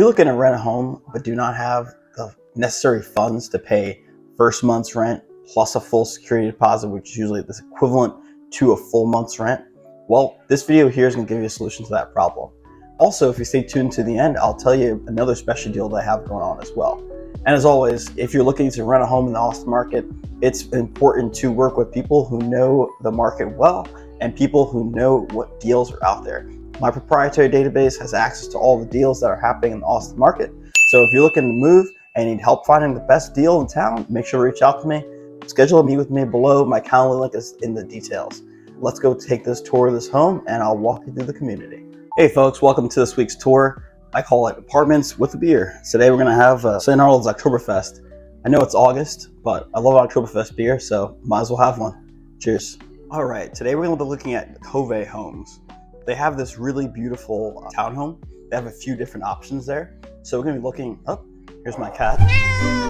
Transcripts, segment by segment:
you're looking to rent a home but do not have the necessary funds to pay first month's rent plus a full security deposit, which is usually this equivalent to a full month's rent, well, this video here is going to give you a solution to that problem. Also, if you stay tuned to the end, I'll tell you another special deal that I have going on as well. And as always, if you're looking to rent a home in the Austin market, it's important to work with people who know the market well and people who know what deals are out there. My proprietary database has access to all the deals that are happening in the Austin market. So if you're looking to move and need help finding the best deal in town, make sure to reach out to me. Schedule a meet with me below. My calendar link is in the details. Let's go take this tour of this home and I'll walk you through the community. Hey folks, welcome to this week's tour. I call it Apartments with a Beer. Today we're gonna have St. Arnold's Oktoberfest. I know it's August, but I love Oktoberfest beer, so might as well have one. Cheers. All right, today we're gonna be looking at Covey Homes. They have this really beautiful townhome. They have a few different options there. So we're gonna be looking, oh, here's my cat.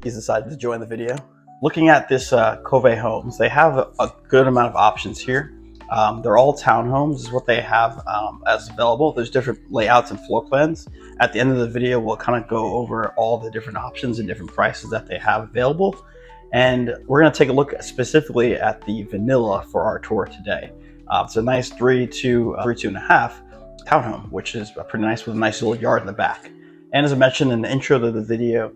He's decided to join the video. Looking at this Covey Homes, they have a good amount of options here. They're all townhomes is what they have as available. There's different layouts and floor plans. At the end of the video, we'll kind of go over all the different options and different prices that they have available. And we're gonna take a look specifically at the vanilla for our tour today. It's a nice 3.5 townhome, which is pretty nice with a nice little yard in the back. And as I mentioned in the intro to the video,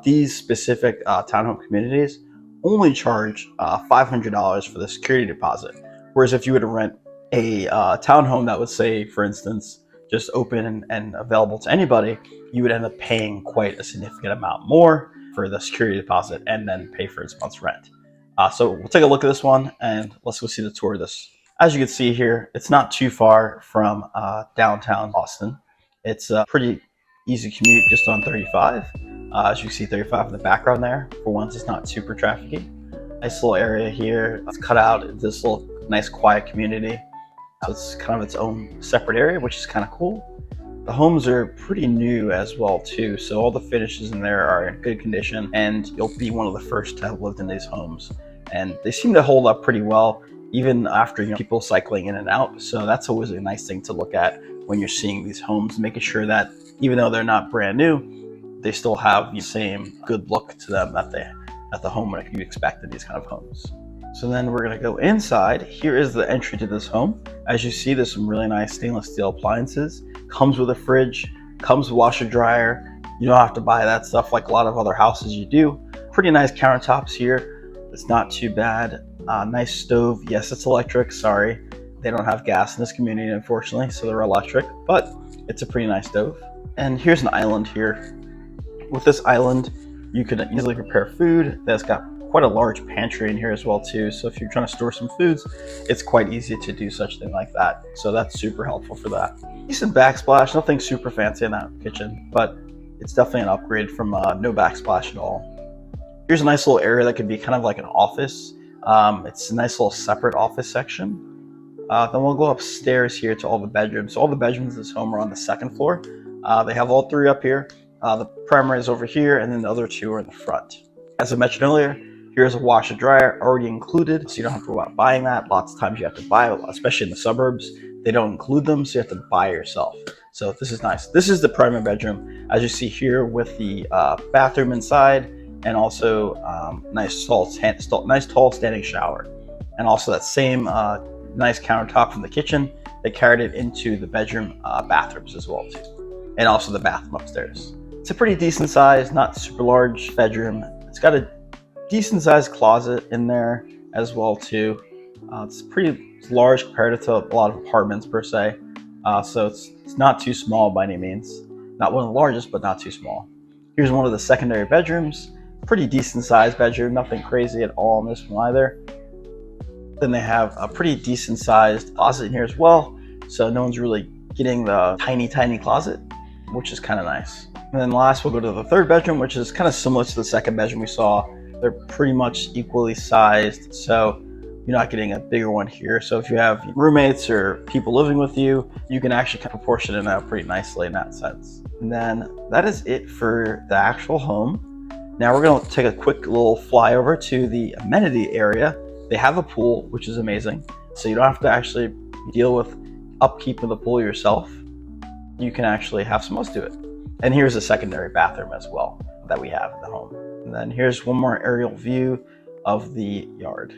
these specific townhome communities only charge $500 for the security deposit. Whereas if you were to rent a townhome that would say, for instance, just open and available to anybody, you would end up paying quite a significant amount more for the security deposit and then pay for its month's rent. So we'll take a look at this one and let's go see the tour of this. As you can see here, it's not too far from downtown Austin. It's a pretty easy commute just on 35. As you can see 35 in the background there. For once, it's not super trafficy. Nice little area here. It's cut out in this little nice quiet community. So it's kind of its own separate area, which is kind of cool. The homes are pretty new as well too. So all the finishes in there are in good condition and you'll be one of the first to have lived in these homes. And they seem to hold up pretty well, even after people cycling in and out. So that's always a nice thing to look at when you're seeing these homes, making sure that even though they're not brand new, they still have the same good look to them that the home that you expect in these kind of homes. So then we're gonna go inside. Here is the entry to this home. As you see, there's some really nice stainless steel appliances. Comes with a fridge, comes with washer dryer. You don't have to buy that stuff like a lot of other houses you do. Pretty nice countertops here. It's not too bad. Nice stove. Yes, it's electric, sorry. They don't have gas in this community, unfortunately, so they're electric, but it's a pretty nice stove. And here's an island here. With this island, you can easily prepare food. That's got quite a large pantry in here as well too. So if you're trying to store some foods, it's quite easy to do such thing like that. So that's super helpful for that. Decent backsplash, nothing super fancy in that kitchen, but it's definitely an upgrade from no backsplash at all. Here's a nice little area that could be kind of like an office. It's a nice little separate office section. Then we'll go upstairs here to all the bedrooms. So all the bedrooms in this home are on the second floor. They have all three up here. The primary is over here, and then the other two are in the front. As I mentioned earlier, here's a washer dryer already included, so you don't have to go out buying that. Lots of times you have to buy it, especially in the suburbs. They don't include them, so you have to buy yourself. So this is nice. This is the primary bedroom, as you see here, with the bathroom inside, and also nice tall standing shower, and also that same nice countertop from the kitchen. They carried it into the bedroom bathrooms as well too, and also the bathroom upstairs. It's a pretty decent size, not super large bedroom. It's got a decent sized closet in there as well too. It's pretty large compared to a lot of apartments per se. So it's not too small by any means. Not one of the largest, but not too small. Here's one of the secondary bedrooms. Pretty decent sized bedroom, nothing crazy at all in this one either. Then they have a pretty decent sized closet in here as well. So no one's really getting the tiny closet, which is kind of nice. And then last, we'll go to the third bedroom, which is kind of similar to the second bedroom we saw. They're pretty much equally sized, so you're not getting a bigger one here. So if you have roommates or people living with you, you can actually proportion it out pretty nicely in that sense. And then that is it for the actual home. Now we're gonna take a quick little flyover to the amenity area. They have a pool, which is amazing. So you don't have to actually deal with upkeep of the pool yourself. You can actually have someone else do it. And here's a secondary bathroom as well that we have in the home. And then here's one more aerial view of the yard.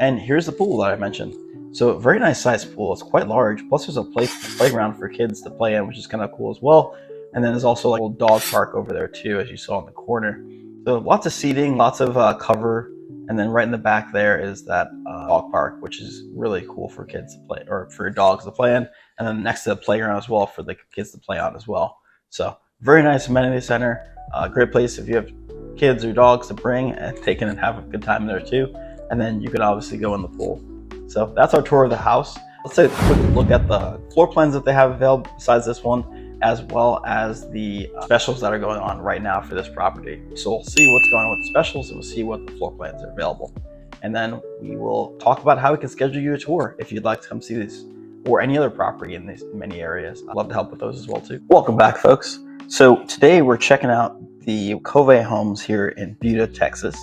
And here's the pool that I mentioned. So a very nice sized pool. It's quite large. Plus there's a playground for kids to play in, which is kind of cool as well. And then there's also like a little dog park over there too, as you saw in the corner. So lots of seating, lots of cover. And then right in the back there is that dog park, which is really cool for kids to play, or for dogs to play in. And then next to the playground as well for the kids to play on as well. So very nice amenity center. Great place if you have kids or dogs to bring and they can have a good time there too. And then you can obviously go in the pool. So that's our tour of the house. Let's take a quick look at the floor plans that they have available besides this one, as well as the specials that are going on right now for this property. So we'll see what's going on with the specials and we'll see what the floor plans are available. And then we will talk about how we can schedule you a tour if you'd like to come see this or any other property in these many areas. I'd love to help with those as well too. Welcome back, folks. So today we're checking out the Covey Homes here in Buda, Texas.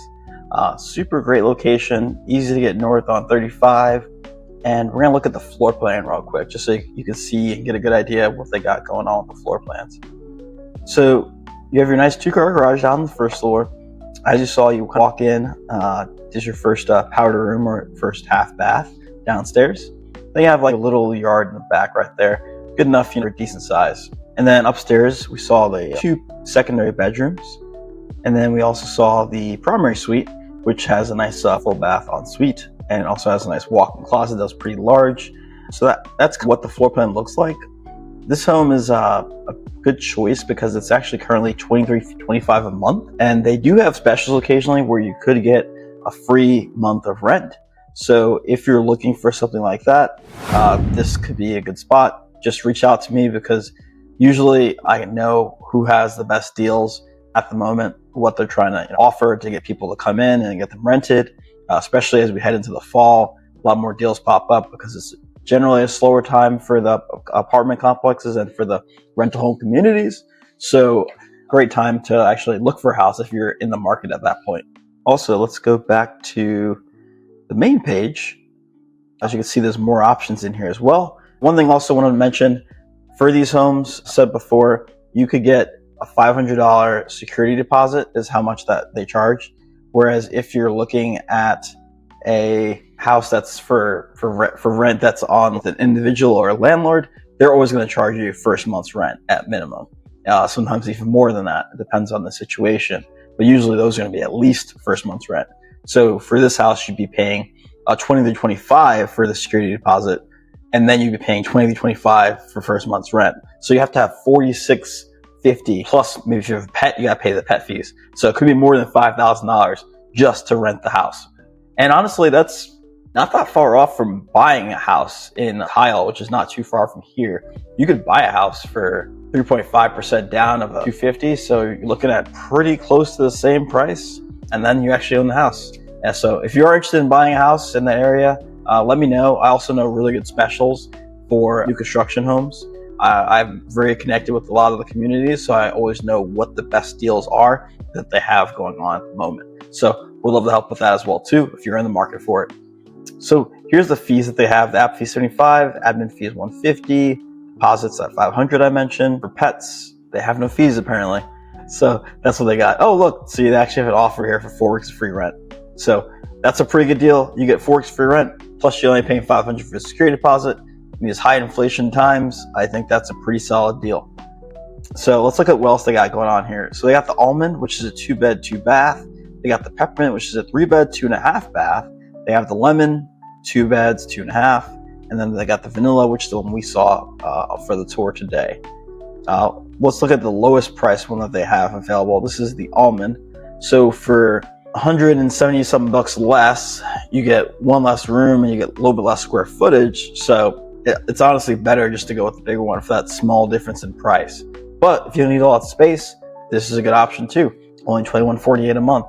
Super great location, easy to get north on 35. And we're gonna look at the floor plan real quick, just so you can see and get a good idea of what they got going on with the floor plans. So you have your nice 2-car garage down on the first floor. As you saw, you walk in, this is your first powder room or first half bath downstairs. Then you have like a little yard in the back right there, good enough for decent size. And then upstairs, we saw the 2 secondary bedrooms. And then we also saw the primary suite, which has a nice full bath ensuite and also has a nice walk-in closet that's pretty large. So that's what the floor plan looks like. This home is a good choice because it's actually currently $23.25 a month. And they do have specials occasionally where you could get a free month of rent. So if you're looking for something like that, this could be a good spot. Just reach out to me because usually I know who has the best deals at the moment, what they're trying to offer to get people to come in and get them rented, especially as we head into the fall. A lot more deals pop up because it's generally a slower time for the apartment complexes and for the rental home communities. So great time to actually look for a house if you're in the market at that point. Also, let's go back to the main page. As you can see, there's more options in here as well. One thing also I wanted to mention, for these homes, said before, you could get a $500 security deposit is how much that they charge. Whereas if you're looking at a house that's for rent that's on with an individual or a landlord, they're always going to charge you first month's rent at minimum. Sometimes even more than that. It depends on the situation. But usually those are going to be at least first month's rent. So for this house, you'd be paying $20 to $25 for the security deposit, and then you'd be paying $20 to $25 for first month's rent. So you have to have $46.50 plus maybe if you have a pet, you got to pay the pet fees. So it could be more than $5,000 just to rent the house. And honestly, that's not that far off from buying a house in Ohio, which is not too far from here. You could buy a house for 3.5% down of $250. So you're looking at pretty close to the same price. And then you actually own the house. And so if you're interested in buying a house in the area, let me know. I also know really good specials for new construction homes. I'm very connected with a lot of the communities, so I always know what the best deals are that they have going on at the moment. So we'd love to help with that as well too, if you're in the market for it. So here's the fees that they have. The app fee is $75, admin fee is $150, deposits at $500 I mentioned. For pets, they have no fees apparently. So that's what they got. Oh, look, so you actually have an offer here for 4 weeks of free rent. So that's a pretty good deal. You get 4 weeks free rent, plus you're only paying $500 for the security deposit. In these high inflation times, I think that's a pretty solid deal. So let's look at what else they got going on here. So they got the almond, which is a 2-bed, 2-bath. They got the peppermint, which is a 3-bed, 2.5 bath. They have the lemon, 2 beds, 2.5. And then they got the vanilla, which is the one we saw for the tour today. Let's look at the lowest price one that they have available. This is the almond. So for 170 something bucks less, you get one less room and you get a little bit less square footage. So it's honestly better just to go with the bigger one for that small difference in price. But if you don't need all that space, this is a good option too. Only $21.48 a month.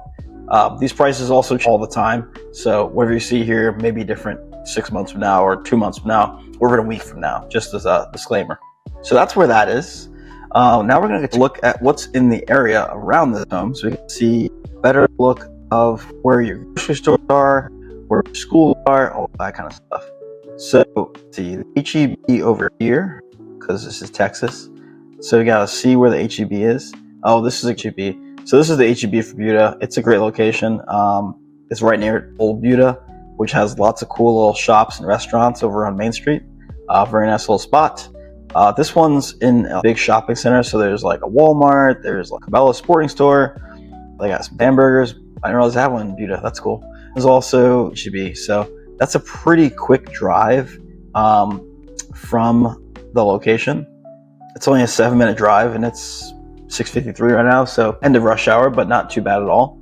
These prices also change all the time. So whatever you see here may be different 6 months from now or 2 months from now or even a week from now, just as a disclaimer. So that's where that is. Now we're going to look at what's in the area around this home so we can see a better look of where your grocery stores are, where your schools are, all that kind of stuff. So see the HEB over here, because this is Texas. So you gotta see where the HEB is. Oh, this is HEB. So this is the HEB for Buda. It's a great location. It's right near Old Buda, which has lots of cool little shops and restaurants over on Main Street. Very nice little spot. This one's in a big shopping center, so there's like a Walmart, there's like a Cabela sporting store. They got some hamburgers. I didn't realize they have one in Buda. That's cool. There's also HEB. So that's a pretty quick drive from the location. It's only a 7-minute drive, and it's 6:53 right now, so end of rush hour, but not too bad at all.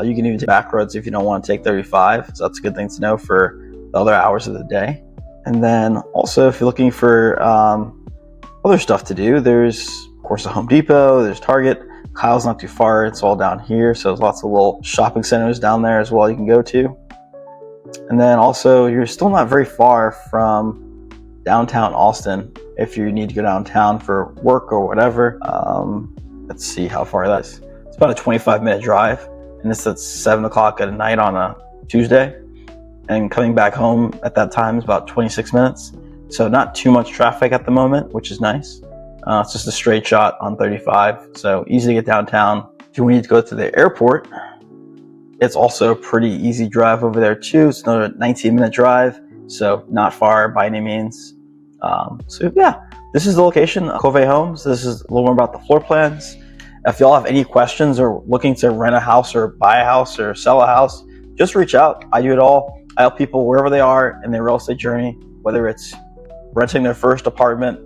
You can even take back roads if you don't want to take 35, so that's a good thing to know for the other hours of the day. And then also, if you're looking for other stuff to do, there's of course a Home Depot, there's Target. Kyle's not too far, it's all down here, so there's lots of little shopping centers down there as well you can go to. And then also, you're still not very far from downtown Austin if you need to go downtown for work or whatever. Let's see how far that is. It's about a 25-minute drive, and it's at 7 o'clock at night on a Tuesday. And coming back home at that time is about 26 minutes. So not too much traffic at the moment, which is nice. It's just a straight shot on 35, so easy to get downtown. If you need to go to the airport, it's also a pretty easy drive over there too. It's another 19-minute drive, so not far by any means. So yeah, this is the location, Covey Homes. This is a little more about the floor plans. If y'all have any questions or looking to rent a house or buy a house or sell a house, just reach out. I do it all. I help people wherever they are in their real estate journey, whether it's renting their first apartment,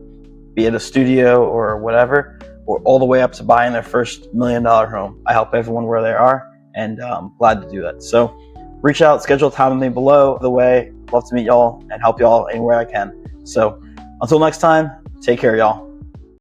be it a studio or whatever, or all the way up to buying their first $1 million home. I help everyone where they are, and I'm glad to do that. So reach out, schedule a time with me below. The way, love to meet y'all and help y'all anywhere I can. So until next time, take care, y'all.